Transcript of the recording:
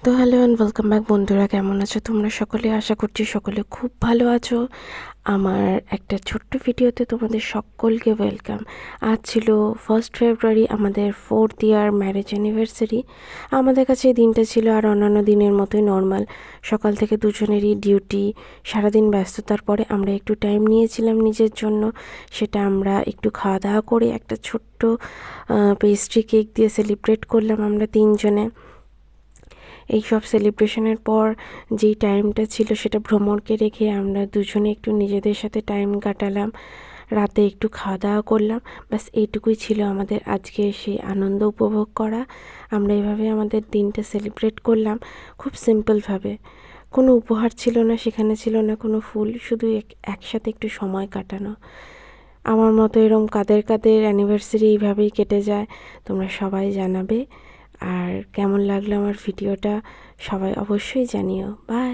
তো hello and welcome back বন্ধুরা, কেমন আছো তোমরা সকলে? আশা করছি সকলে খুব ভালো আছো। আমার একটা ছোট্ট ভিডিওতে তোমাদের সকলকে ওয়েলকাম। আজ ছিল 1 ফেব্রুয়ারি, আমাদের 4th ইয়ার ম্যারেজ অ্যানিভার্সারি। আমাদের কাছে এই দিনটা ছিল আর অন্যান্য দিনের মতোই নর্মাল। সকাল থেকে দুজনেরই ডিউটি, সারাদিন ব্যস্ততার পরে আমরা একটু টাইম নিয়েছিলাম নিজের জন্য। সেটা আমরা একটু খাওয়া দাওয়া করে একটা ছোট্ট পেস্ট্রি কেক দিয়ে সেলিব্রেট করলাম আমরা তিনজনে। এই সব সেলিব্রেশনের পর যেই টাইমটা ছিল সেটা ভ্রমণকে রেখে আমরা দুজনে একটু নিজেদের সাথে টাইম কাটালাম, রাতে একটু খাওয়া দাওয়া করলাম। ব্যাস এইটুকুই ছিল আমাদের আজকে সেই আনন্দ উপভোগ করা। আমরা এভাবে আমাদের দিনটা সেলিব্রেট করলাম খুব সিম্পলভাবে। কোনো উপহার ছিল না, সেখানে ছিল না কোনো ফুল, শুধু একসাথে একটু সময় কাটানো। আমার মতো এরম কাদের কাদের অ্যানিভার্সারি এইভাবেই কেটে যায় তোমরা সবাই জানাবে। আর কেমন লাগলো আমার ভিডিওটা সবাই অবশ্যই জানিও। বাই।